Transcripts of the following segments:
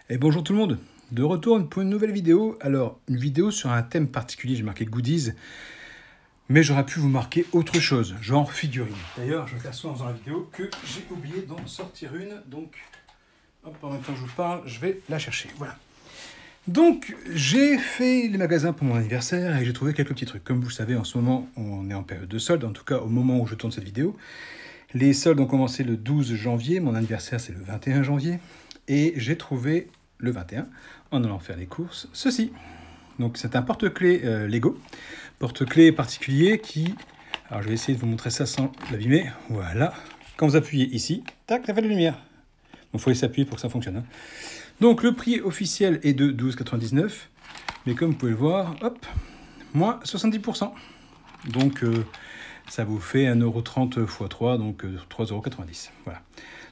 Et bonjour tout le monde, de retour pour une nouvelle vidéo. Alors, une vidéo sur un thème particulier, j'ai marqué goodies, mais j'aurais pu vous marquer autre chose, genre figurine. D'ailleurs, je m'aperçois dans la vidéo que j'ai oublié d'en sortir une, donc hop, en même temps que je vous parle, je vais la chercher. Voilà. Donc, j'ai fait les magasins pour mon anniversaire et j'ai trouvé quelques petits trucs. Comme vous le savez, en ce moment, on est en période de solde, en tout cas au moment où je tourne cette vidéo. Les soldes ont commencé le 12 janvier, mon anniversaire c'est le 21 janvier. Et j'ai trouvé le 21, en allant faire les courses, ceci. Donc c'est un porte-clés Lego, porte-clés particulier qui... Alors je vais essayer de vous montrer ça sans l'abîmer. Voilà. Quand vous appuyez ici, tac, ça fait la lumière. Donc il faut s'appuyer pour que ça fonctionne. Donc le prix officiel est de 12,99 €. Mais comme vous pouvez le voir, hop, moins 70%. Donc ça vous fait 1,30 € x 3, donc 3,90 €. Voilà.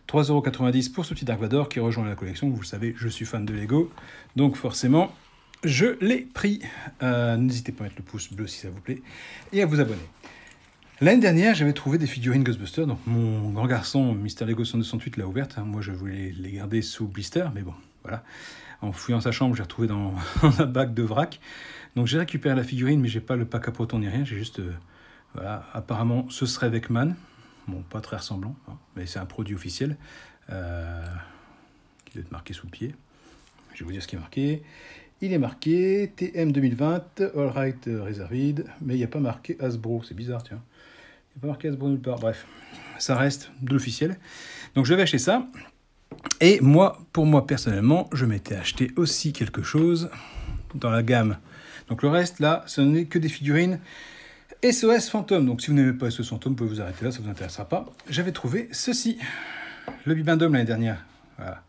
3,90 € pour ce petit Dark Vador qui rejoint la collection. Vous le savez, je suis fan de Lego. Donc forcément, je l'ai pris. N'hésitez pas à mettre le pouce bleu si ça vous plaît. Et à vous abonner. L'année dernière, j'avais trouvé des figurines Ghostbusters. Donc mon grand garçon, Mister Lego 168, l'a ouverte. Moi, je voulais les garder sous blister. Mais bon, voilà. En fouillant sa chambre, j'ai retrouvé dans un bac de vrac. Donc j'ai récupéré la figurine, mais j'ai pas le pack à proton ni rien. J'ai juste... voilà. Apparemment, ce serait Vecman. Bon, pas très ressemblant, hein, mais c'est un produit officiel qui doit être marqué sous le pied. Je vais vous dire ce qui est marqué. Il est marqué TM 2020, All Right Reserved, mais il n'y a pas marqué Hasbro. C'est bizarre, tiens. Il n'y a pas marqué Hasbro nulle part. Bref, ça reste de l'officiel. Donc je vais acheter ça. Et moi, pour moi personnellement, je m'étais acheté aussi quelque chose dans la gamme. Donc le reste, là, ce n'est que des figurines SOS Fantôme. Donc si vous n'aimez pas SOS Fantôme, vous pouvez vous arrêter là, ça ne vous intéressera pas. J'avais trouvé ceci, le Bibendum l'année dernière. Voilà.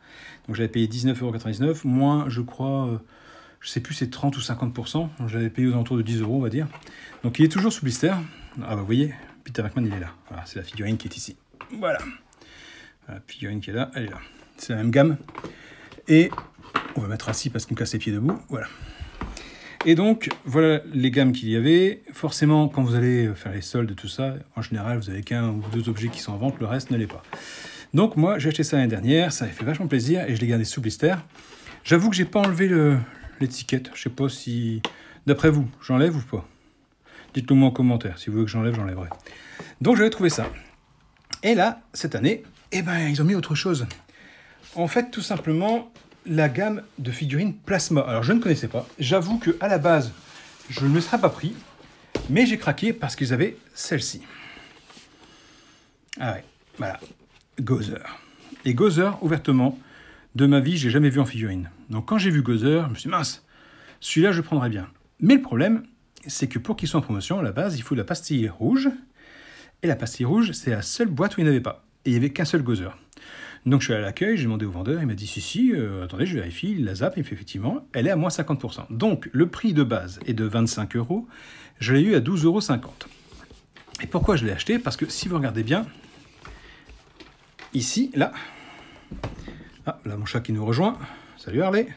Donc j'avais payé 19,99 €, moins je crois, je ne sais plus, c'est 30 ou 50%. J'avais payé aux alentours de 10 €, on va dire. Donc il est toujours sous blister. Ah bah vous voyez, Peter Venkman il est là. Voilà, c'est la figurine qui est ici. Voilà. La figurine qui est là, elle est là. C'est la même gamme. Et on va mettre assis parce qu'il me casse les pieds debout. Voilà. Et donc, voilà les gammes qu'il y avait. Forcément, quand vous allez faire les soldes, tout ça, en général, vous avez qu'un ou deux objets qui sont en vente, le reste ne l'est pas. Donc moi, j'ai acheté ça l'année dernière, ça m'a fait vachement plaisir, et je l'ai gardé sous blister. J'avoue que j'ai pas enlevé l'étiquette. Je sais pas si... D'après vous, j'enlève ou pas? Dites-le moi en commentaire. Si vous voulez que j'enlève, j'enlèverai. Donc j'avais trouvé ça. Et là, cette année, eh ben, ils ont mis autre chose. En fait, tout simplement... la gamme de figurines Plasma. Alors, je ne connaissais pas. J'avoue qu'à la base, je ne me serais pas pris, mais j'ai craqué parce qu'ils avaient celle-ci. Ah ouais, voilà. Gozer. Et Gozer, ouvertement, de ma vie, j'ai jamais vu en figurine. Donc, quand j'ai vu Gozer, je me suis dit, mince, celui-là, je prendrais bien. Mais le problème, c'est que pour qu'il soit en promotion, à la base, il faut de la pastille rouge. Et la pastille rouge, c'est la seule boîte où il n'y en avait pas. Et il n'y avait qu'un seul Gozer. Donc je suis allé à l'accueil, j'ai demandé au vendeur, il m'a dit si, attendez, je vérifie, il la zappe, il me fait effectivement, elle est à moins 50%. Donc le prix de base est de 25 €, je l'ai eu à 12,50 €. Et pourquoi je l'ai acheté? Parce que si vous regardez bien, ici, là, ah, là mon chat qui nous rejoint, salut Harley,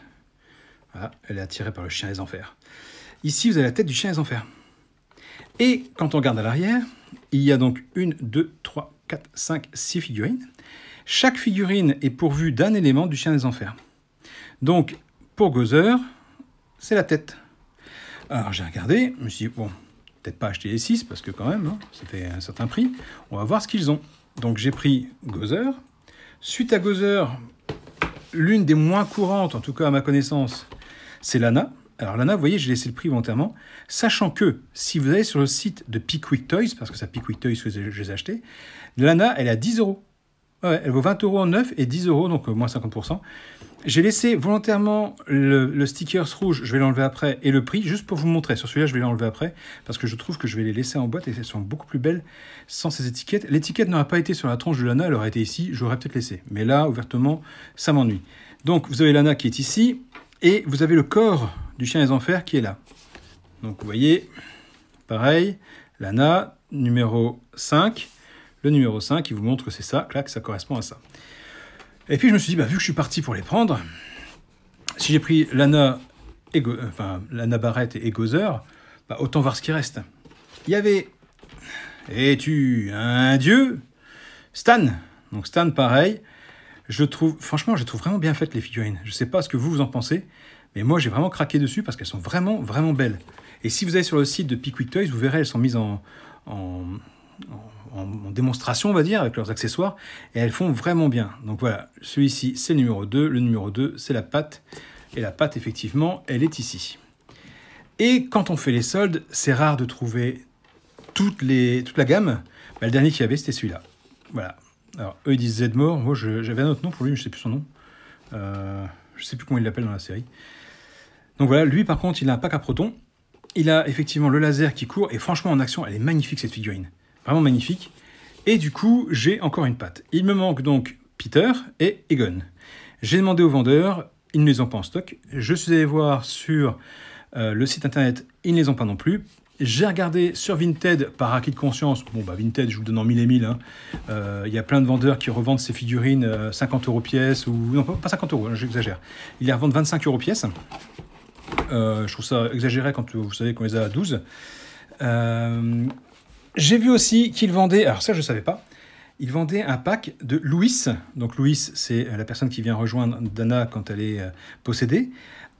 voilà, elle est attirée par le chien des enfers. Ici, vous avez la tête du chien des enfers. Et quand on regarde à l'arrière, il y a donc 1, 2, 3, 4, 5, 6 figurines. Chaque figurine est pourvue d'un élément du chien des enfers. Donc, pour Gozer, c'est la tête. Alors, j'ai regardé, je me suis dit, bon, peut-être pas acheter les 6, parce que quand même, hein, ça fait un certain prix. On va voir ce qu'ils ont. Donc, j'ai pris Gozer. Suite à Gozer, l'une des moins courantes, en tout cas à ma connaissance, c'est Lana. Alors, Lana, vous voyez, j'ai laissé le prix volontairement, sachant que, si vous allez sur le site de Pickwick Toys, parce que c'est Pickwick Toys que je les ai achetés, Lana, elle est à 10 €. Ouais, elle vaut 20 € en neuf et 10 €, donc moins 50%. J'ai laissé volontairement le stickers rouge, je vais l'enlever après, et le prix, juste pour vous montrer. Sur celui-là, je vais l'enlever après, parce que je trouve que je vais les laisser en boîte et elles sont beaucoup plus belles sans ces étiquettes. L'étiquette n'aurait pas été sur la tranche de Lana, elle aurait été ici, j'aurais peut-être laissé. Mais là, ouvertement, ça m'ennuie. Donc, vous avez Lana qui est ici, et vous avez le corps du chien des enfers qui est là. Donc, vous voyez, pareil, Lana, numéro 5. Le numéro 5, il vous montre que c'est ça, clac, ça correspond à ça. Et puis je me suis dit, bah, vu que je suis parti pour les prendre, si j'ai pris Lana, Lana Barrett et Gozer, bah, autant voir ce qui reste. Il y avait, es-tu un dieu? Stan. Donc Stan, pareil. Franchement, je trouve vraiment bien faites les figurines. Je sais pas ce que vous en pensez, mais moi j'ai vraiment craqué dessus parce qu'elles sont vraiment, vraiment belles. Et si vous allez sur le site de Pickwick Toys, vous verrez, elles sont mises en démonstration, on va dire, avec leurs accessoires, et elles font vraiment bien. Donc voilà, celui-ci, c'est le numéro 2. Le numéro 2, c'est la patte. Et la patte, effectivement, elle est ici. Et quand on fait les soldes, c'est rare de trouver toute la gamme. Bah, le dernier qu'il y avait, c'était celui-là. Voilà. Alors, eux, ils disent Zedmore. Moi, j'avais un autre nom pour lui, mais je ne sais plus son nom. Je ne sais plus comment il l'appelle dans la série. Donc voilà, lui, par contre, il a un pack à protons. Il a effectivement le laser qui court. Et franchement, en action, elle est magnifique, cette figurine. Vraiment magnifique. Et du coup, j'ai encore une patte. Il me manque donc Peter et Egon. J'ai demandé aux vendeurs, ils ne les ont pas en stock. Je suis allé voir sur le site internet, ils ne les ont pas non plus. J'ai regardé sur Vinted par acquis de conscience. Bon, bah Vinted, je vous le donne en 1000 et 1000. Hein. Il y a plein de vendeurs qui revendent ces figurines 50 € pièce. Ou non, pas 50 €, hein, j'exagère. Ils les revendent 25 € pièce. Je trouve ça exagéré quand vous savez qu'on les a à 12. J'ai vu aussi qu'ils vendaient, alors ça je ne savais pas, ils vendaient un pack de Louis. Donc Louis, c'est la personne qui vient rejoindre Dana quand elle est possédée,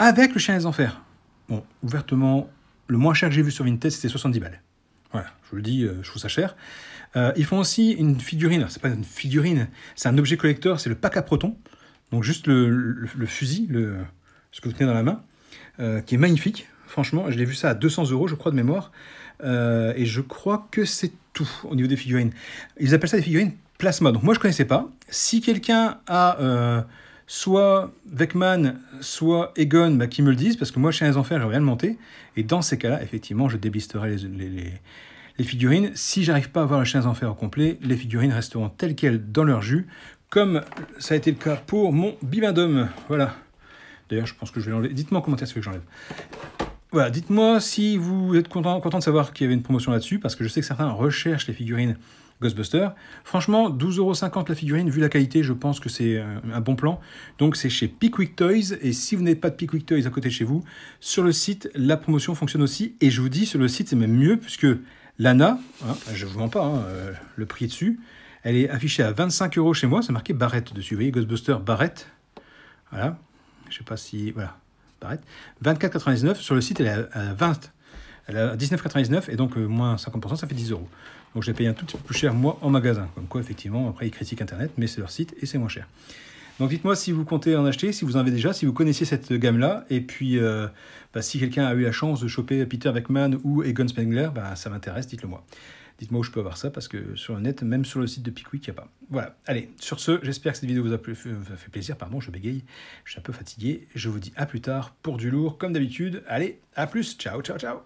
avec le chien des enfers. Bon, ouvertement, le moins cher que j'ai vu sur Vinted, c'était 70 balles. Voilà, je vous le dis, je trouve ça cher. Ils font aussi une figurine, c'est pas une figurine, c'est un objet collector, c'est le pack à protons. Donc juste le fusil, ce que vous tenez dans la main, qui est magnifique. Franchement, je l'ai vu ça à 200 €, je crois, de mémoire. Et je crois que c'est tout au niveau des figurines. Ils appellent ça des figurines plasma. Donc moi, je ne connaissais pas. Si quelqu'un a soit Vecman, soit Egon, bah, qui me le disent, parce que moi, chez les enfers, j'aimerais bien le monter. Et dans ces cas-là, effectivement, je déblisterai les figurines. Si j'arrive pas à avoir le chien des enfers au complet, les figurines resteront telles quelles dans leur jus, comme ça a été le cas pour mon Bibendum. Voilà. D'ailleurs, je pense que je vais l'enlever. Dites-moi en commentaire ce que j'enlève. Voilà, dites-moi si vous êtes content de savoir qu'il y avait une promotion là-dessus, parce que je sais que certains recherchent les figurines Ghostbusters. Franchement, 12,50 € la figurine, vu la qualité, je pense que c'est un bon plan. Donc c'est chez Pickwick Toys, et si vous n'avez pas de Pickwick Toys à côté de chez vous, sur le site, la promotion fonctionne aussi, et je vous dis, sur le site, c'est même mieux, puisque l'ANA, hein, je ne vous mens pas, hein, le prix est dessus, elle est affichée à 25 € chez moi, c'est marqué Barrett dessus, vous voyez, Ghostbusters Barrett, voilà, je sais pas si, voilà, Barrett, 24,99 €, sur le site elle est à 20, elle est à 19,99 € et donc moins 50%, ça fait 10 €. Donc je l'ai payé un tout petit peu plus cher moi en magasin. Comme quoi effectivement, après ils critiquent internet, mais c'est leur site et c'est moins cher. Donc dites-moi si vous comptez en acheter, si vous en avez déjà, si vous connaissiez cette gamme-là, et puis si quelqu'un a eu la chance de choper Peter Venkman ou Egon Spengler, ça m'intéresse, dites-le moi. Dites-moi où je peux avoir ça, parce que sur le net, même sur le site de Pickwick, il n'y a pas. Voilà, allez, sur ce, j'espère que cette vidéo vous a fait plaisir. Pardon, je bégaye, je suis un peu fatigué. Je vous dis à plus tard pour du lourd, comme d'habitude. Allez, à plus, ciao, ciao, ciao.